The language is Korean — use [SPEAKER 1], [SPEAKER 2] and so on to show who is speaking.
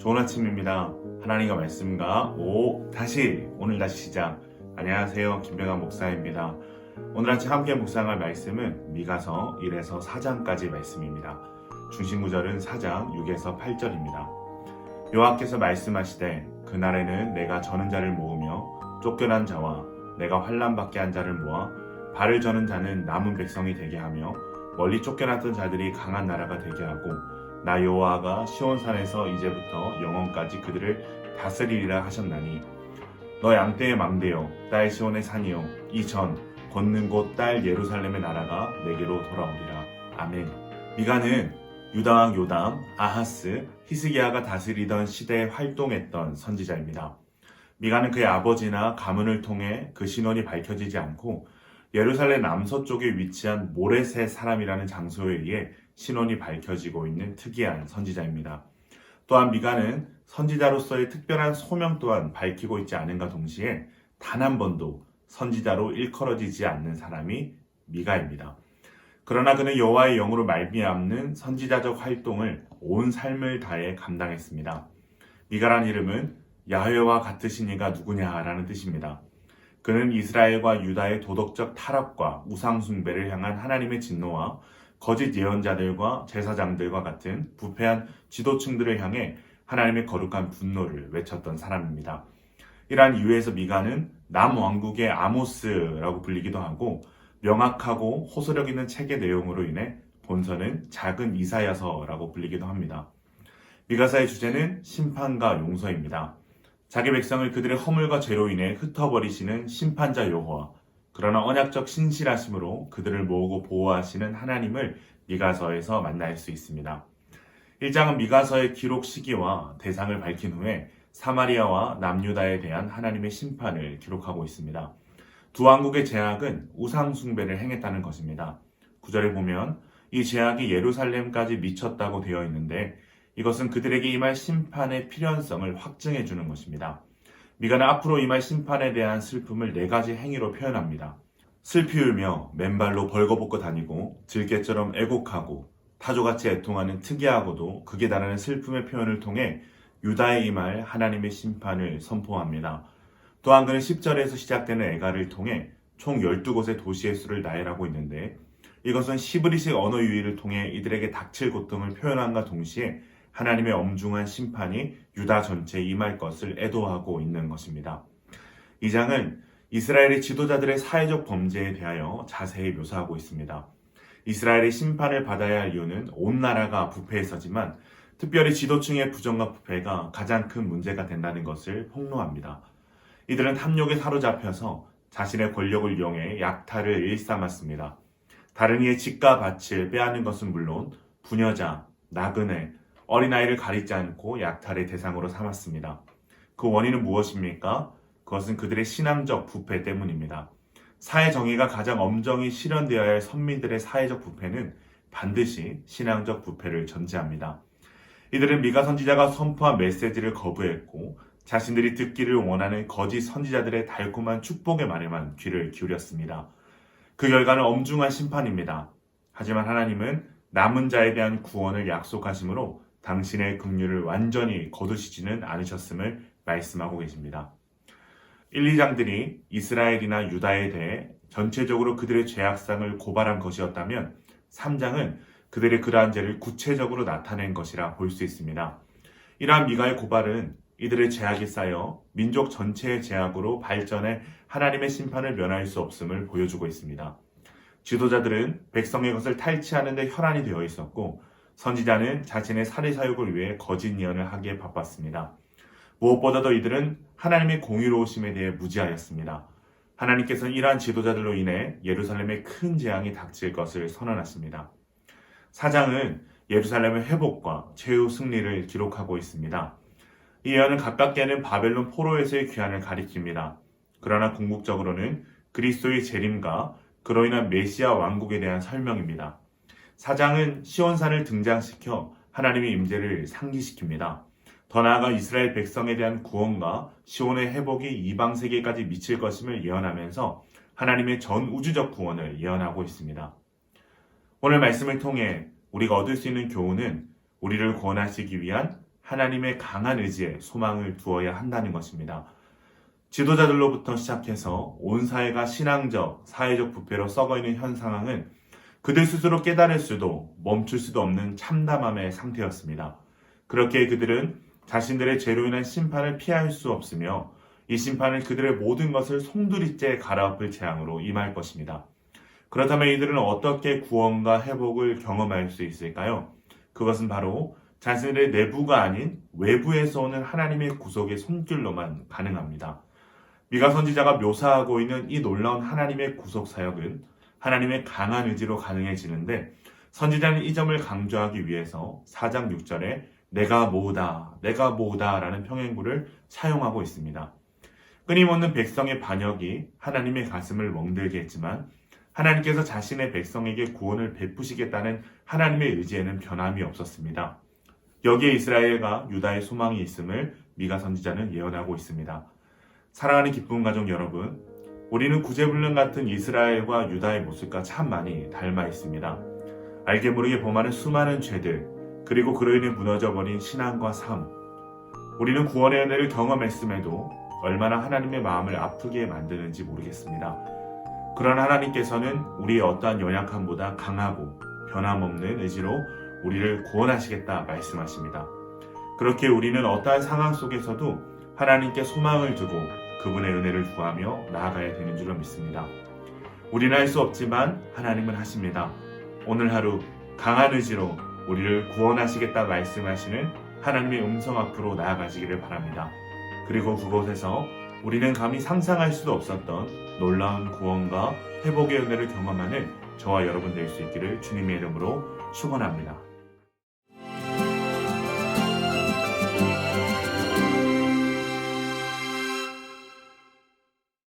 [SPEAKER 1] 좋은 아침입니다. 하나님과 말씀과 오늘 다시 시작. 안녕하세요. 김병환 목사입니다. 오늘 아침 함께 묵상할 말씀은 미가서 1에서 4장까지 말씀입니다. 중심 구절은 4장 6에서 8절입니다. 여호와께서 말씀하시되 그날에는 내가 저는 자를 모으며 쫓겨난 자와 내가 환난 받게 한 자를 모아 발을 저는 자는 남은 백성이 되게 하며 멀리 쫓겨났던 자들이 강한 나라가 되게 하고 나 여호와가 시온산에서 이제부터 영원까지 그들을 다스리리라 하셨나니 너 양떼의 망대여 딸 시온의 산이여 이 전 걷는 곳 딸 예루살렘의 나라가 내게로 돌아오리라. 아멘. 미가는 유다왕 요담, 아하스, 히스기야가 다스리던 시대에 활동했던 선지자입니다. 미가는 그의 아버지나 가문을 통해 그 신원이 밝혀지지 않고 예루살렘 남서쪽에 위치한 모레셋 사람이라는 장소에 의해 신원이 밝혀지고 있는 특이한 선지자입니다. 또한 미가는 선지자로서의 특별한 소명 또한 밝히고 있지 않은가 동시에 단 한 번도 선지자로 일컬어지지 않는 사람이 미가입니다. 그러나 그는 여호와의 영으로 말미암는 선지자적 활동을 온 삶을 다해 감당했습니다. 미가란 이름은 야훼와 같으신 이가 누구냐라는 뜻입니다. 그는 이스라엘과 유다의 도덕적 타락과 우상 숭배를 향한 하나님의 진노와 거짓 예언자들과 제사장들과 같은 부패한 지도층들을 향해 하나님의 거룩한 분노를 외쳤던 사람입니다. 이러한 이유에서 미가는 남왕국의 아모스라고 불리기도 하고 명확하고 호소력 있는 책의 내용으로 인해 본서는 작은 이사야서라고 불리기도 합니다. 미가서의 주제는 심판과 용서입니다. 자기 백성을 그들의 허물과 죄로 인해 흩어버리시는 심판자 여호와, 그러나 언약적 신실하심으로 그들을 모으고 보호하시는 하나님을 미가서에서 만날 수 있습니다. 1장은 미가서의 기록 시기와 대상을 밝힌 후에 사마리아와 남유다에 대한 하나님의 심판을 기록하고 있습니다. 두 왕국의 제약은 우상 숭배를 행했다는 것입니다. 9절에 보면 이 제약이 예루살렘까지 미쳤다고 되어 있는데 이것은 그들에게 임할 심판의 필연성을 확증해 주는 것입니다. 미가는 앞으로 임할 심판에 대한 슬픔을 4가지 행위로 표현합니다. 슬피 울며 맨발로 벌거벗고 다니고 들개처럼 애곡하고 타조같이 애통하는 특이하고도 극에 달하는 슬픔의 표현을 통해 유다에 임할 하나님의 심판을 선포합니다. 또한 그는 10절에서 시작되는 애가를 통해 총 12곳의 도시의 수를 나열하고 있는데 이것은 시브리식 언어 유희를 통해 이들에게 닥칠 고통을 표현함과 동시에 하나님의 엄중한 심판이 유다 전체에 임할 것을 애도하고 있는 것입니다. 이 장은 이스라엘의 지도자들의 사회적 범죄에 대하여 자세히 묘사하고 있습니다. 이스라엘이 심판을 받아야 할 이유는 온 나라가 부패해서지만 특별히 지도층의 부정과 부패가 가장 큰 문제가 된다는 것을 폭로합니다. 이들은 탐욕에 사로잡혀서 자신의 권력을 이용해 약탈을 일삼았습니다. 다른 이의 집과 밭을 빼앗는 것은 물론 부녀자, 나그네, 어린아이를 가리지 않고 약탈의 대상으로 삼았습니다. 그 원인은 무엇입니까? 그것은 그들의 신앙적 부패 때문입니다. 사회 정의가 가장 엄정히 실현되어야 할 선민들의 사회적 부패는 반드시 신앙적 부패를 전제합니다. 이들은 미가 선지자가 선포한 메시지를 거부했고 자신들이 듣기를 원하는 거짓 선지자들의 달콤한 축복의 말에만 귀를 기울였습니다. 그 결과는 엄중한 심판입니다. 하지만 하나님은 남은 자에 대한 구원을 약속하시므로 당신의 긍휼을 완전히 거두시지는 않으셨음을 말씀하고 계십니다. 1, 2장들이 이스라엘이나 유다에 대해 전체적으로 그들의 죄악상을 고발한 것이었다면 3장은 그들의 그러한 죄를 구체적으로 나타낸 것이라 볼 수 있습니다. 이러한 미가의 고발은 이들의 죄악이 쌓여 민족 전체의 죄악으로 발전해 하나님의 심판을 면할 수 없음을 보여주고 있습니다. 지도자들은 백성의 것을 탈취하는 데 혈안이 되어 있었고 선지자는 자신의 사리사욕을 위해 거짓 예언을 하기에 바빴습니다. 무엇보다도 이들은 하나님의 공의로우심에 대해 무지하였습니다. 하나님께서는 이러한 지도자들로 인해 예루살렘에 큰 재앙이 닥칠 것을 선언하십니다. 4장은 예루살렘의 회복과 최후 승리를 기록하고 있습니다. 이 예언은 가깝게는 바벨론 포로에서의 귀환을 가리킵니다. 그러나 궁극적으로는 그리스도의 재림과 그로 인한 메시아 왕국에 대한 설명입니다. 4장은 시온산을 등장시켜 하나님의 임재를 상기시킵니다. 더 나아가 이스라엘 백성에 대한 구원과 시온의 회복이 이방 세계까지 미칠 것임을 예언하면서 하나님의 전 우주적 구원을 예언하고 있습니다. 오늘 말씀을 통해 우리가 얻을 수 있는 교훈은 우리를 구원하시기 위한 하나님의 강한 의지에 소망을 두어야 한다는 것입니다. 지도자들로부터 시작해서 온 사회가 신앙적, 사회적 부패로 썩어있는 현 상황은 그들 스스로 깨달을 수도 멈출 수도 없는 참담함의 상태였습니다. 그렇게 그들은 자신들의 죄로 인한 심판을 피할 수 없으며 이 심판은 그들의 모든 것을 송두리째 갈아엎을 재앙으로 임할 것입니다. 그렇다면 이들은 어떻게 구원과 회복을 경험할 수 있을까요? 그것은 바로 자신들의 내부가 아닌 외부에서 오는 하나님의 구속의 손길로만 가능합니다. 미가 선지자가 묘사하고 있는 이 놀라운 하나님의 구속 사역은 하나님의 강한 의지로 가능해지는데 선지자는 이 점을 강조하기 위해서 4장 6절에 내가 모으다 라는 평행구를 사용하고 있습니다. 끊임없는 백성의 반역이 하나님의 가슴을 멍들게 했지만 하나님께서 자신의 백성에게 구원을 베푸시겠다는 하나님의 의지에는 변함이 없었습니다. 여기에 이스라엘과 유다의 소망이 있음을 미가 선지자는 예언하고 있습니다. 사랑하는 기쁜 가족 여러분, 우리는 구제불능 같은 이스라엘과 유다의 모습과 참 많이 닮아 있습니다. 알게 모르게 범하는 수많은 죄들, 그리고 그로 인해 무너져버린 신앙과 삶. 우리는 구원의 은혜를 경험했음에도 얼마나 하나님의 마음을 아프게 만드는지 모르겠습니다. 그러나 하나님께서는 우리의 어떠한 연약함보다 강하고 변함없는 의지로 우리를 구원하시겠다 말씀하십니다. 그렇게 우리는 어떠한 상황 속에서도 하나님께 소망을 두고 그분의 은혜를 구하며 나아가야 되는 줄로 믿습니다. 우리는 할 수 없지만 하나님은 하십니다. 오늘 하루 강한 의지로 우리를 구원하시겠다 말씀하시는 하나님의 음성 앞으로 나아가시기를 바랍니다. 그리고 그곳에서 우리는 감히 상상할 수도 없었던 놀라운 구원과 회복의 은혜를 경험하는 저와 여러분 될 수 있기를 주님의 이름으로 축원합니다.